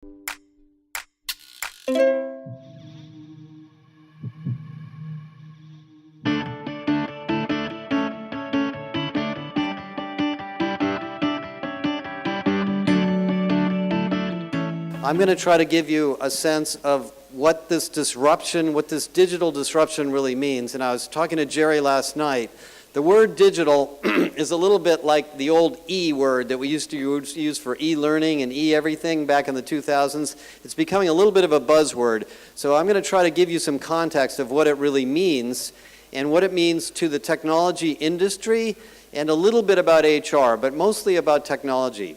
I'm going to try to give you a sense of what this disruption, what this digital disruption really means. And I was talking to Jerry last night. The word digital is a little bit like the old E word that we used to use for e-learning and e-everything back in the 2000s. It's becoming a little bit of a buzzword. So I'm going to try to give you some context of what it really means and what it means to the technology industry and a little bit about HR, but mostly about technology.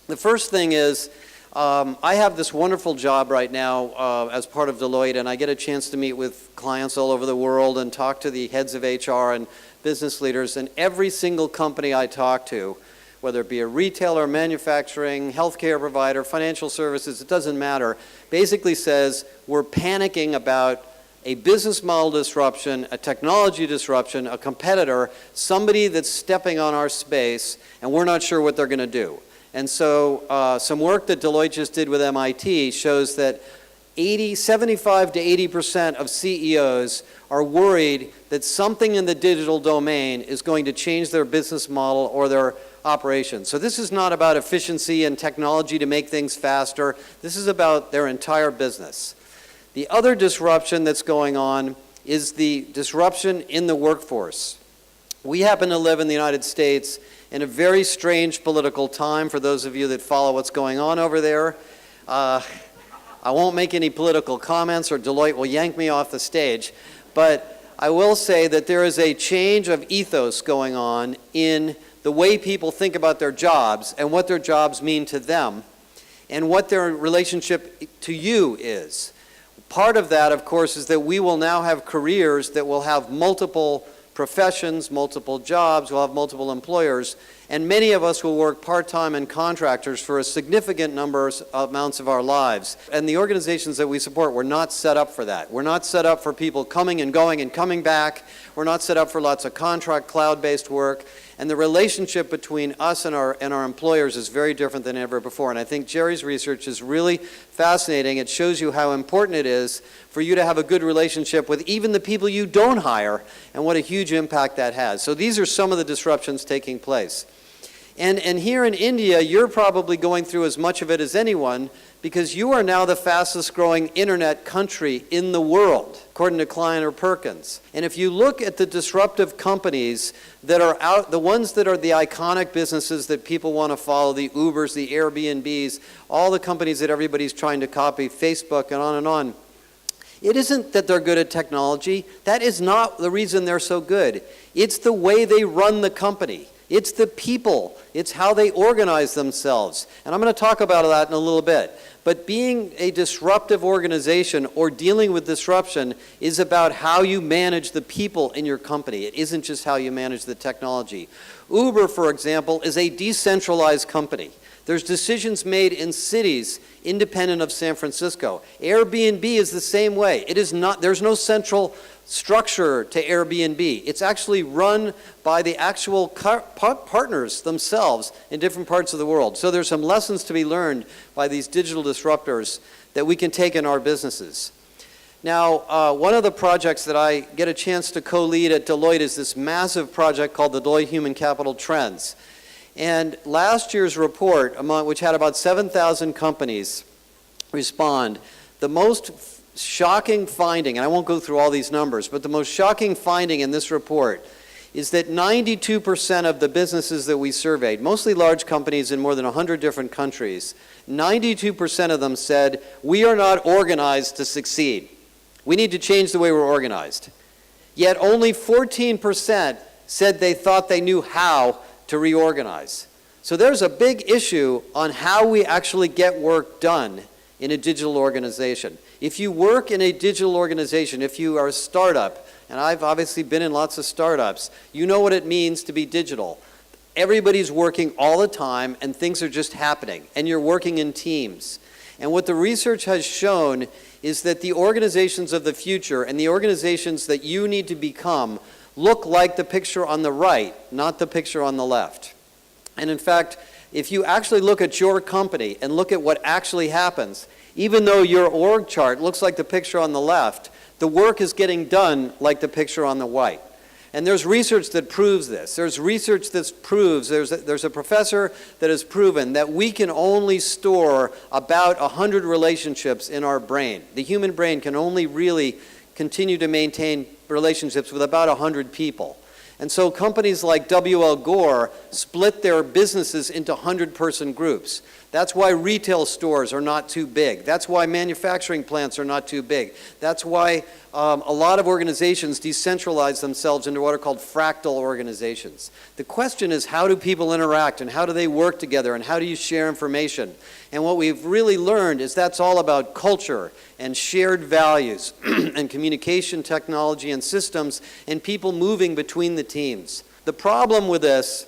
The first thing is, I have this wonderful job right now as part of Deloitte, and I get a chance to meet with clients all over the world and talk to the heads of HR and business leaders. And every single company I talk to, whether it be a retailer, manufacturing, healthcare provider, financial services, it doesn't matter, basically says we're panicking about a business model disruption, a technology disruption, a competitor, somebody that's stepping on our space, and we're not sure what they're going to do. And so some work that Deloitte just did with MIT shows that 75 to 80% of CEOs are worried that something in the digital domain is going to change their business model or their operations. So this is not about efficiency and technology to make things faster. This is about their entire business. The other disruption that's going on is the disruption in the workforce. We happen to live in the United States in a very strange political time, for those of you that follow what's going on over there. I won't make any political comments or Deloitte will yank me off the stage, but I will say that there is a change of ethos going on in the way people think about their jobs and what their jobs mean to them and what their relationship to you is. Part of that, of course, is that we will now have careers that will have multiple professions, multiple jobs, we'll have multiple employers, and many of us will work part-time and contractors for a significant amounts of our lives. And the organizations that we support, we're not set up for that. We're not set up for people coming and going and coming back. We're not set up for lots of contract cloud-based work. And the relationship between us and our employers is very different than ever before. And I think Jerry's research is really fascinating. It shows you how important it is for you to have a good relationship with even the people you don't hire and what a huge impact that has. So these are some of the disruptions taking place. And here in India, you're probably going through as much of it as anyone because you are now the fastest growing internet country in the world, according to Kleiner Perkins. And if you look at the disruptive companies that are out, the ones that are the iconic businesses that people want to follow, the Ubers, the Airbnbs, all the companies that everybody's trying to copy, Facebook and on, it isn't that they're good at technology. That is not the reason they're so good. It's the way they run the company. It's the people. It's how they organize themselves. And I'm going to talk about that in a little bit. But being a disruptive organization or dealing with disruption is about how you manage the people in your company. It isn't just how you manage the technology. Uber, for example, is a decentralized company. There's decisions made in cities independent of San Francisco. Airbnb is the same way. It is not, there's no central structure to Airbnb. It's actually run by the actual partners themselves in different parts of the world. So there's some lessons to be learned by these digital disruptors that we can take in our businesses. Now, one of the projects that I get a chance to co-lead at Deloitte is this massive project called the Deloitte Human Capital Trends. And last year's report, which had about 7,000 companies respond, the most shocking finding, and I won't go through all these numbers, but the most shocking finding in this report is that 92% of the businesses that we surveyed, mostly large companies in more than 100 different countries, 92% of them said, we are not organized to succeed. We need to change the way we're organized. Yet only 14% said they thought they knew how to reorganize. So there's a big issue on how we actually get work done in a digital organization. If you work in a digital organization, if you are a startup, and I've obviously been in lots of startups, you know what it means to be digital. Everybody's working all the time and things are just happening, and you're working in teams. And what the research has shown is that the organizations of the future and the organizations that you need to become look like the picture on the right, not the picture on the left. And in fact, if you actually look at your company and look at what actually happens, even though your org chart looks like the picture on the left, the work is getting done like the picture on the right. And there's research that proves this. There's research that proves, there's a professor that has proven that we can only store about 100 relationships in our brain. The human brain can only really continue to maintain relationships with about 100 people. And so companies like W.L. Gore split their businesses into 100-person groups. That's why retail stores are not too big. That's why manufacturing plants are not too big. That's why a lot of organizations decentralize themselves into what are called fractal organizations. The question is, how do people interact, and how do they work together, and how do you share information? And what we've really learned is that's all about culture and shared values and communication technology and systems and people moving between the teams. The problem with this,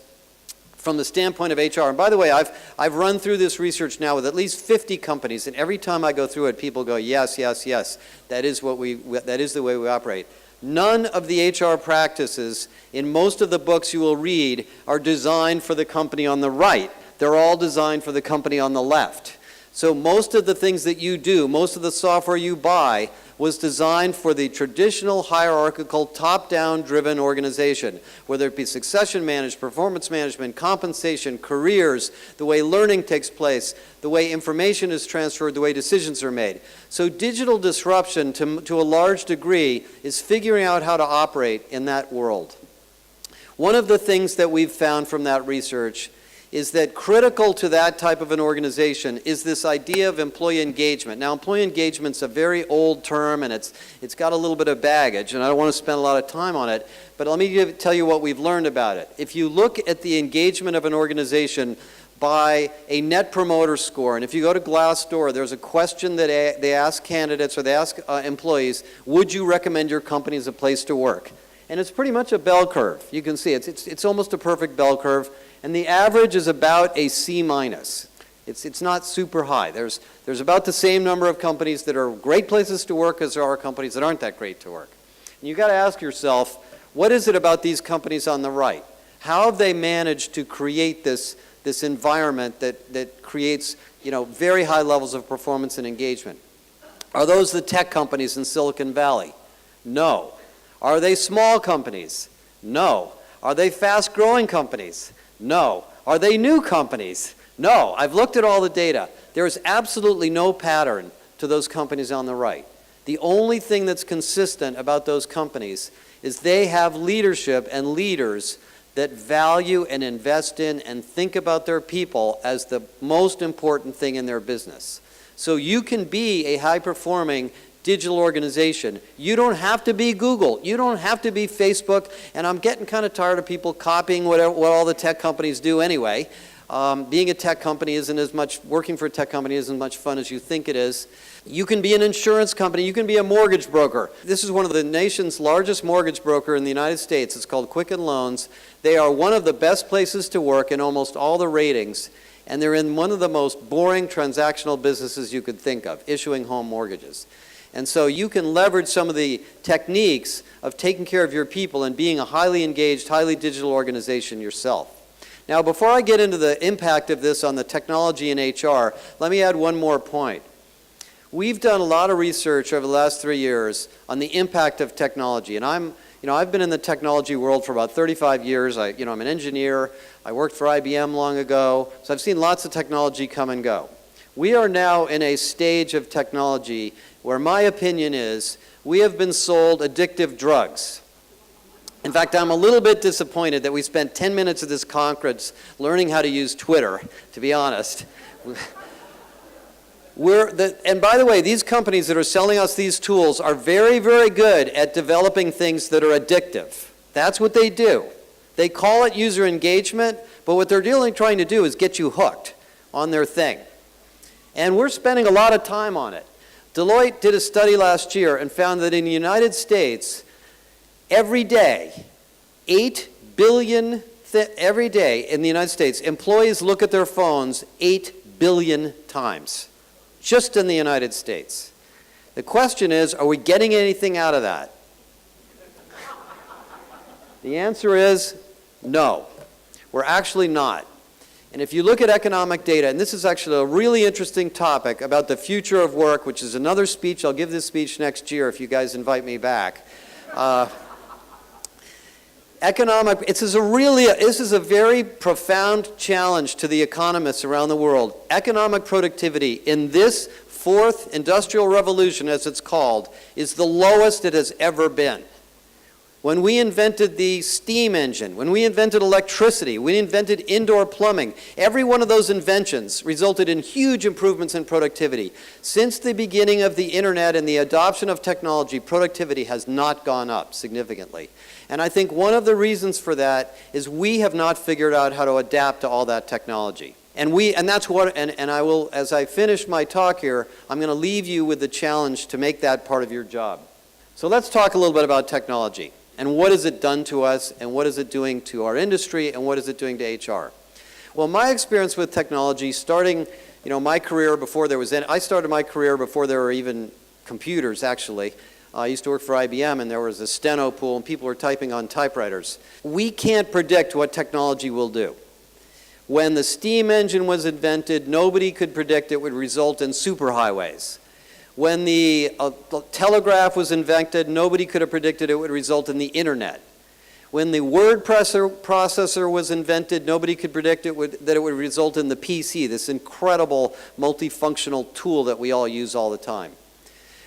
from the standpoint of HR, and by the way, I've run through this research now with at least 50 companies, and every time I go through it, people go, yes, yes, yes, that is the way we operate. None of the HR practices in most of the books you will read are designed for the company on the right. They're all designed for the company on the left. So most of the things that you do, most of the software you buy, was designed for the traditional hierarchical top-down driven organization, whether it be succession management, performance management, compensation, careers, the way learning takes place, the way information is transferred, the way decisions are made. So digital disruption, to a large degree, is figuring out how to operate in that world. One of the things that we've found from that research is that critical to that type of an organization is this idea of employee engagement. Now, employee engagement's a very old term, and it's got a little bit of baggage, and I don't want to spend a lot of time on it, but let me tell you what we've learned about it. If you look at the engagement of an organization by a net promoter score, and if you go to Glassdoor, there's a question that they ask candidates, or they ask employees, would you recommend your company as a place to work? And it's pretty much a bell curve. You can see it's almost a perfect bell curve. And the average is about a C-. It's not super high. There's about the same number of companies that are great places to work as there are companies that aren't that great to work. And you've got to ask yourself, what is it about these companies on the right? How have they managed to create this environment that creates, very high levels of performance and engagement? Are those the tech companies in Silicon Valley? No. Are they small companies? No. Are they fast-growing companies? No. Are they new companies? No. I've looked at all the data. There is absolutely no pattern to those companies on the right. The only thing that's consistent about those companies is they have leadership and leaders that value and invest in and think about their people as the most important thing in their business. So you can be a high-performing digital organization. You don't have to be Google. You don't have to be Facebook. And I'm getting kind of tired of people copying what all the tech companies do anyway. Being a tech company isn't as much, working for a tech company isn't as much fun as you think it is. You can be an insurance company. You can be a mortgage broker. This is one of the nation's largest mortgage broker in the United States. It's called Quicken Loans. They are one of the best places to work in almost all the ratings. And they're in one of the most boring transactional businesses you could think of, issuing home mortgages. And so you can leverage some of the techniques of taking care of your people and being a highly engaged, highly digital organization yourself. Now, before I get into the impact of this on the technology in HR, let me add one more point. We've done a lot of research over the last 3 years on the impact of technology. And I've been in the technology world for about 35 years. I'm an engineer. I worked for IBM long ago. So I've seen lots of technology come and go. We are now in a stage of technology where my opinion is we have been sold addictive drugs. In fact, I'm a little bit disappointed that we spent 10 minutes of this conference learning how to use Twitter, to be honest. And by the way, these companies that are selling us these tools are very, very good at developing things that are addictive. That's what they do. They call it user engagement, but what they're really trying to do is get you hooked on their thing. And we're spending a lot of time on it. Deloitte did a study last year and found that in the United States, every day, 8 billion, every day in the United States, employees look at their phones 8 billion times, just in the United States. The question is, are we getting anything out of that? The answer is no. We're actually not. And if you look at economic data, and this is actually a really interesting topic about the future of work, which is another speech. I'll give this speech next year if you guys invite me back. This is a very profound challenge to the economists around the world. Economic productivity in this fourth industrial revolution, as it's called, is the lowest it has ever been. When we invented the steam engine, when we invented electricity, we invented indoor plumbing, every one of those inventions resulted in huge improvements in productivity. Since the beginning of the internet and the adoption of technology, productivity has not gone up significantly. And I think one of the reasons for that is we have not figured out how to adapt to all that technology. And I will, as I finish my talk here, I'm going to leave you with the challenge to make that part of your job. So let's talk a little bit about technology. And what has it done to us, and what is it doing to our industry, and what is it doing to HR? Well, my experience with technology, starting, my career before there was I started my career before there were even computers, actually. I used to work for IBM, and there was a steno pool, and people were typing on typewriters. We can't predict what technology will do. When the steam engine was invented, nobody could predict it would result in superhighways. When the telegraph was invented, nobody could have predicted it would result in the internet. When the word processor was invented, nobody could predict that it would result in the PC, this incredible multifunctional tool that we all use all the time.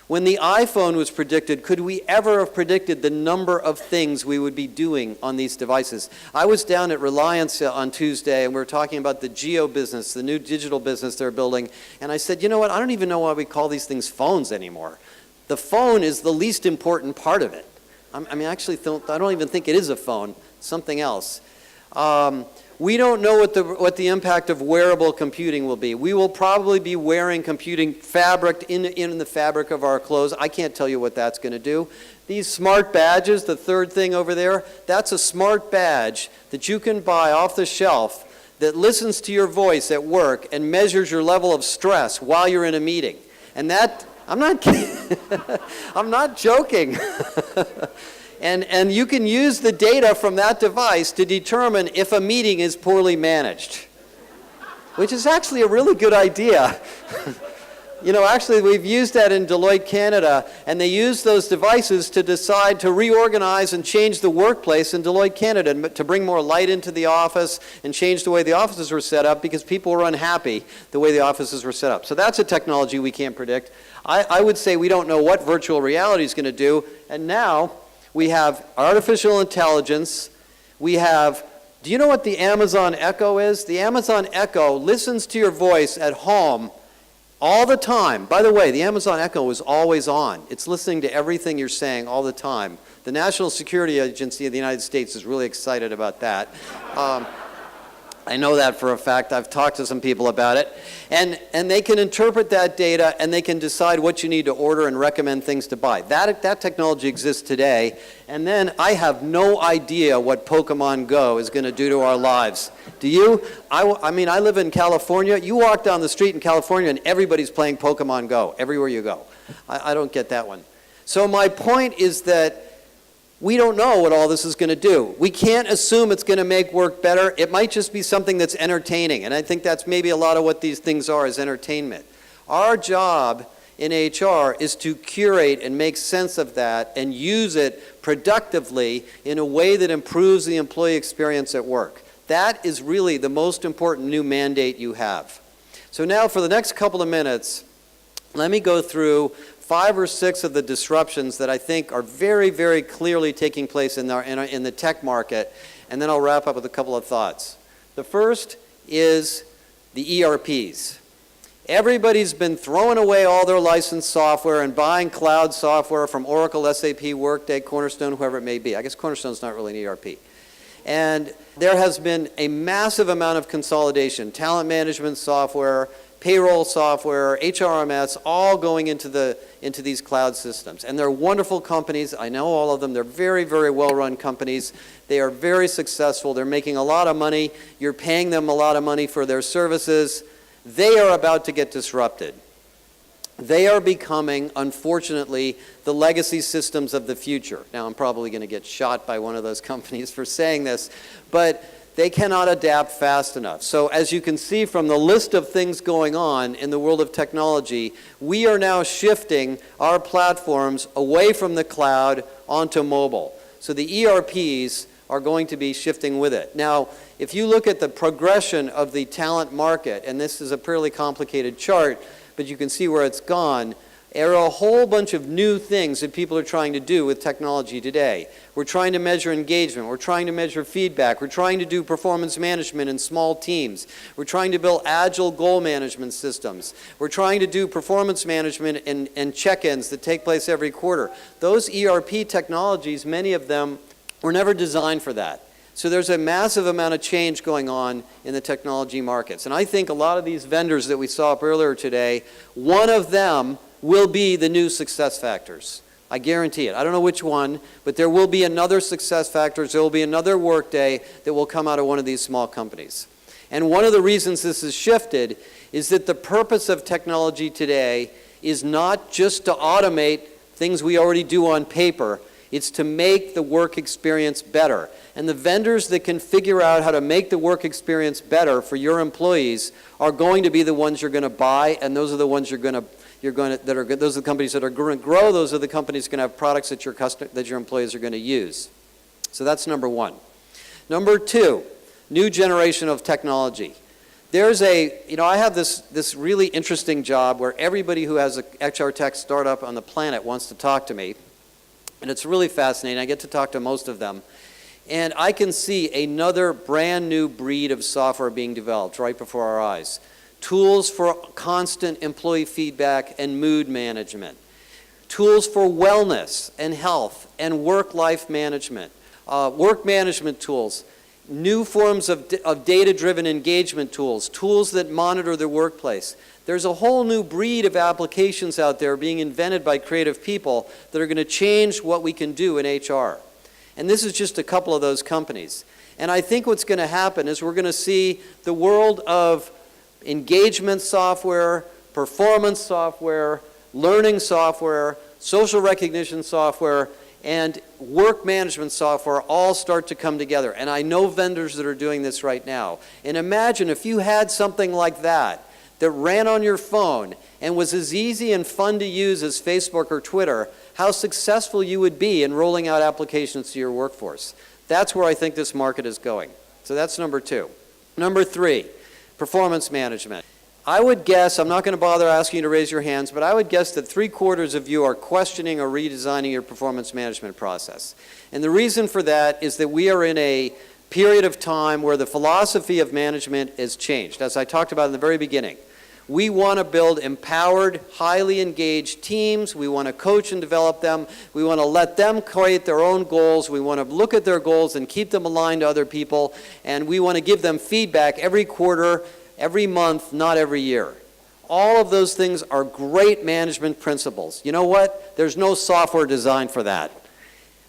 When the iPhone was predicted, could we ever have predicted the number of things we would be doing on these devices? I was down at Reliance on Tuesday, and we were talking about the Geo business, the new digital business they're building, and I said, you know what, I don't even know why we call these things phones anymore. The phone is the least important part of it. I don't even think it is a phone, it's something else. We don't know what the impact of wearable computing will be. We will probably be wearing computing fabric in the fabric of our clothes. I can't tell you what that's going to do. These smart badges, the third thing over there, that's a smart badge that you can buy off the shelf that listens to your voice at work and measures your level of stress while you're in a meeting. And that, I'm not kidding. I'm not joking. And you can use the data from that device to determine if a meeting is poorly managed, which is actually a really good idea. Actually, we've used that in Deloitte, Canada, and they use those devices to decide to reorganize and change the workplace in Deloitte, Canada, to bring more light into the office and change the way the offices were set up because people were unhappy the way the offices were set up. So that's a technology we can't predict. I would say we don't know what virtual reality is going to do, and now we have artificial intelligence. Do you know what the Amazon Echo is? The Amazon Echo listens to your voice at home all the time. By the way, the Amazon Echo is always on. It's listening to everything you're saying all the time. The National Security Agency of the United States is really excited about that. I know that for a fact. I've talked to some people about it. And they can interpret that data, and they can decide what you need to order and recommend things to buy. That technology exists today. And then I have no idea what Pokemon Go is going to do to our lives. Do you? I live in California. You walk down the street in California, and everybody's playing Pokemon Go everywhere you go. I don't get that one. So my point is that we don't know what all this is going to do. We can't assume it's going to make work better. It might just be something that's entertaining, and I think that's maybe a lot of what these things are, is entertainment. Our job in HR is to curate and make sense of that and use it productively in a way that improves the employee experience at work. That is really the most important new mandate you have. So now for the next couple of minutes, let me go through 5 or 6 of the disruptions that I think are very, very clearly taking place in the tech market, and then I'll wrap up with a couple of thoughts. The first is the ERPs. Everybody's been throwing away all their licensed software and buying cloud software from Oracle, SAP, Workday, Cornerstone, whoever it may be. I guess Cornerstone's not really an ERP. And there has been a massive amount of consolidation, talent management software, payroll software, HRMS, all going into these cloud systems. And they're wonderful companies. I know all of them. They're very, very well-run companies. They are very successful. They're making a lot of money. You're paying them a lot of money for their services. They are about to get disrupted. They are becoming, unfortunately, the legacy systems of the future. Now, I'm probably going to get shot by one of those companies for saying this, but they cannot adapt fast enough. So as you can see from the list of things going on in the world of technology, we are now shifting our platforms away from the cloud onto mobile. So the ERPs are going to be shifting with it. Now, if you look at the progression of the talent market, and this is a fairly complicated chart, but you can see where it's gone, there are a whole bunch of new things that people are trying to do with technology today. We're trying to measure engagement. We're trying to measure feedback. We're trying to do performance management in small teams. We're trying to build agile goal management systems. We're trying to do performance management and check-ins that take place every quarter. Those ERP technologies, many of them, were never designed for that. So there's a massive amount of change going on in the technology markets. And I think a lot of these vendors that we saw up earlier today, one of them will be the new success factors. I guarantee it. I don't know which one, but there will be another success factors. There will be another Workday that will come out of one of these small companies. And one of the reasons this has shifted is that the purpose of technology today is not just to automate things we already do on paper. It's to make the work experience better. And the vendors that can figure out how to make the work experience better for your employees are going to be the ones you're going to buy, and those are the ones those are the companies that are going to grow. Those are the companies that are going to have products that your employees are going to use. So that's number one. Number two, new generation of technology. There's I have this really interesting job where everybody who has an HR tech startup on the planet wants to talk to me. And it's really fascinating. I get to talk to most of them. And I can see another brand new breed of software being developed right before our eyes. Tools for constant employee feedback and mood management. Tools for wellness and health and work-life management. Work management tools. New forms of data-driven engagement tools. Tools that monitor the workplace. There's a whole new breed of applications out there being invented by creative people that are going to change what we can do in HR. And this is just a couple of those companies. And I think what's going to happen is we're going to see the world of engagement software, performance software, learning software, social recognition software, and work management software all start to come together. And I know vendors that are doing this right now. And imagine if you had something like that ran on your phone and was as easy and fun to use as Facebook or Twitter, how successful you would be in rolling out applications to your workforce. That's where I think this market is going. So that's number two. Number three, performance management. I would guess, I'm not going to bother asking you to raise your hands, but I would guess that 3/4 of you are questioning or redesigning your performance management process. And the reason for that is that we are in a period of time where the philosophy of management has changed, as I talked about in the very beginning. We want to build empowered, highly engaged teams. We want to coach and develop them. We want to let them create their own goals. We want to look at their goals and keep them aligned to other people. And we want to give them feedback every quarter, every month, not every year. All of those things are great management principles. You know what? There's no software designed for that.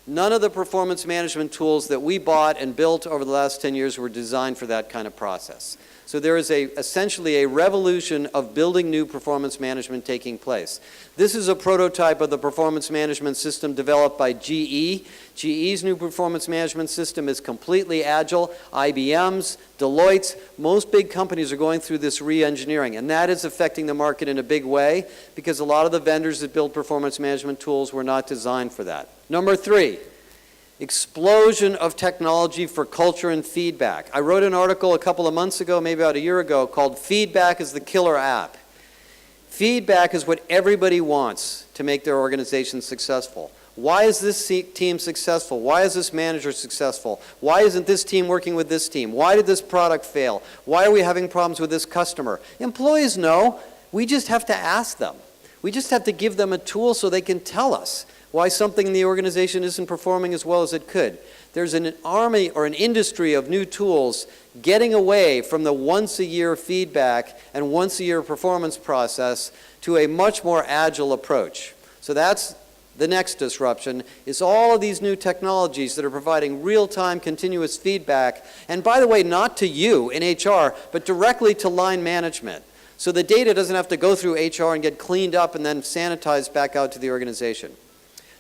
None of the performance management tools that we bought and built over the last 10 years were designed for that kind of process. So there is essentially a revolution of building new performance management taking place. This is a prototype of the performance management system developed by GE. GE's new performance management system is completely agile. IBM's, Deloitte's, most big companies are going through this re-engineering, and that is affecting the market in a big way because a lot of the vendors that build performance management tools were not designed for that. Number three, explosion of technology for culture and feedback. I wrote an article a couple of months ago, maybe about a year ago, called Feedback is the Killer App. Feedback is what everybody wants to make their organization successful. Why is this team successful? Why is this manager successful? Why isn't this team working with this team? Why did this product fail? Why are we having problems with this customer? Employees know. We just have to ask them. We just have to give them a tool so they can tell us why something in the organization isn't performing as well as it could. There's an army or an industry of new tools getting away from the once-a-year feedback and once-a-year performance process to a much more agile approach. So that's the next disruption, is all of these new technologies that are providing real-time continuous feedback, and by the way, not to you in HR, but directly to line management. So the data doesn't have to go through HR and get cleaned up and then sanitized back out to the organization.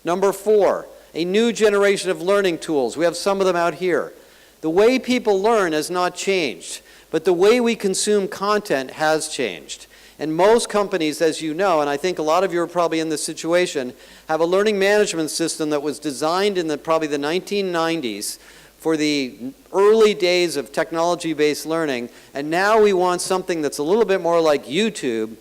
Number four, a new generation of learning tools. We have some of them out here. The way people learn has not changed, but the way we consume content has changed. And most companies, as you know, and I think a lot of you are probably in this situation, have a learning management system that was designed in probably the 1990s for the early days of technology-based learning, and now we want something that's a little bit more like YouTube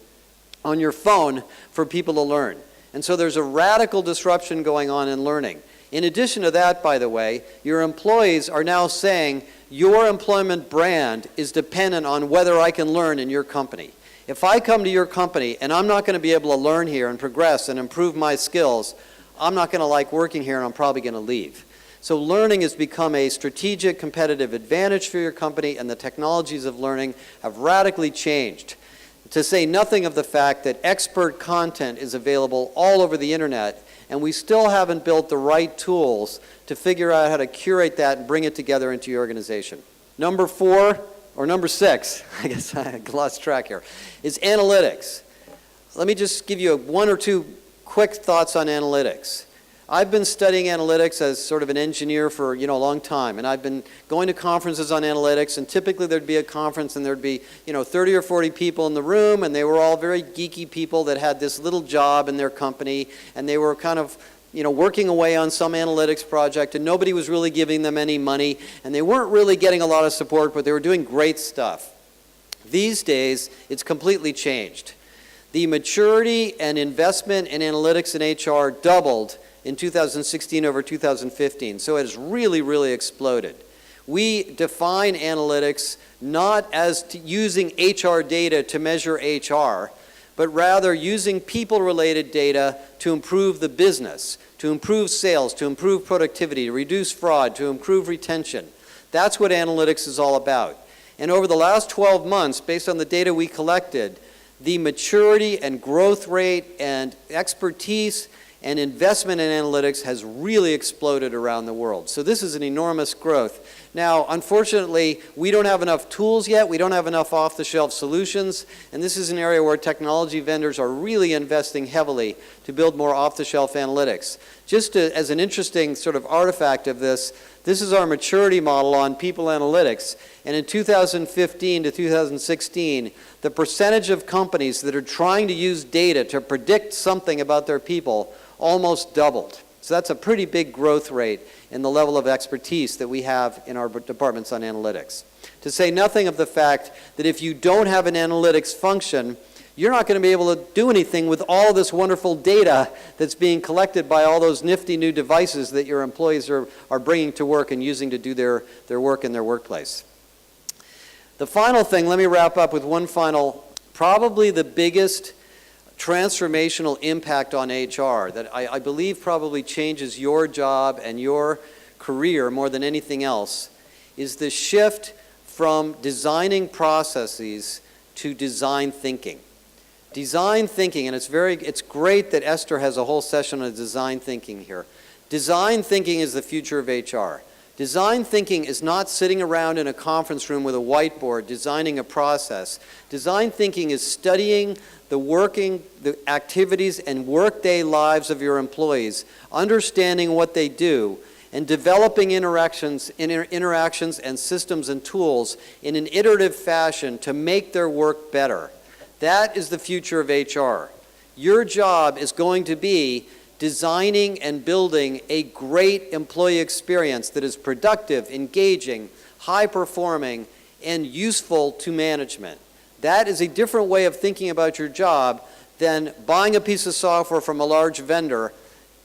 on your phone for people to learn. And so there's a radical disruption going on in learning. In addition to that, by the way, your employees are now saying your employment brand is dependent on whether I can learn in your company. If I come to your company and I'm not going to be able to learn here and progress and improve my skills, I'm not going to like working here and I'm probably going to leave. So learning has become a strategic competitive advantage for your company, and the technologies of learning have radically changed. To say nothing of the fact that expert content is available all over the internet, and we still haven't built the right tools to figure out how to curate that and bring it together into your organization. Number 4, or number 6, I guess I lost track here, is analytics. Let me just give you 1 or 2 quick thoughts on analytics. I've been studying analytics as sort of an engineer for a long time, and I've been going to conferences on analytics, and typically there'd be a conference and there'd be 30 or 40 people in the room, and they were all very geeky people that had this little job in their company, and they were kind of working away on some analytics project, and nobody was really giving them any money, and they weren't really getting a lot of support, but they were doing great stuff. These days, it's completely changed. The maturity and investment in analytics and HR doubled in 2016 over 2015, so it has really, really exploded. We define analytics not as using HR data to measure HR, but rather using people-related data to improve the business, to improve sales, to improve productivity, to reduce fraud, to improve retention. That's what analytics is all about. And over the last 12 months, based on the data we collected, the maturity and growth rate and expertise and investment in analytics has really exploded around the world. So this is an enormous growth. Now, unfortunately, we don't have enough tools yet. We don't have enough off-the-shelf solutions. And this is an area where technology vendors are really investing heavily to build more off-the-shelf analytics. Just as an interesting sort of artifact of this, this is our maturity model on people analytics. And in 2015 to 2016, the percentage of companies that are trying to use data to predict something about their people almost doubled. So that's a pretty big growth rate in the level of expertise that we have in our departments on analytics. To say nothing of the fact that if you don't have an analytics function, you're not going to be able to do anything with all this wonderful data that's being collected by all those nifty new devices that your employees are bringing to work and using to do their work in their workplace. The final thing, let me wrap up with one final, probably the biggest transformational impact on HR that I believe probably changes your job and your career more than anything else, is the shift from designing processes to design thinking. Design thinking, and it's great that Esther has a whole session on design thinking here. Design thinking is the future of HR. Design thinking is not sitting around in a conference room with a whiteboard designing a process. Design thinking is studying the activities and workday lives of your employees, understanding what they do, and developing interactions and systems and tools in an iterative fashion to make their work better. That is the future of HR. Your job is going to be designing and building a great employee experience that is productive, engaging, high-performing, and useful to management. That is a different way of thinking about your job than buying a piece of software from a large vendor,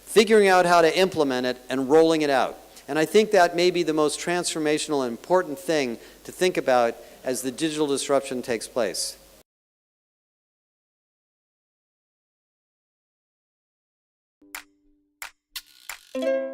figuring out how to implement it, and rolling it out. And I think that may be the most transformational and important thing to think about as the digital disruption takes place. Thank you.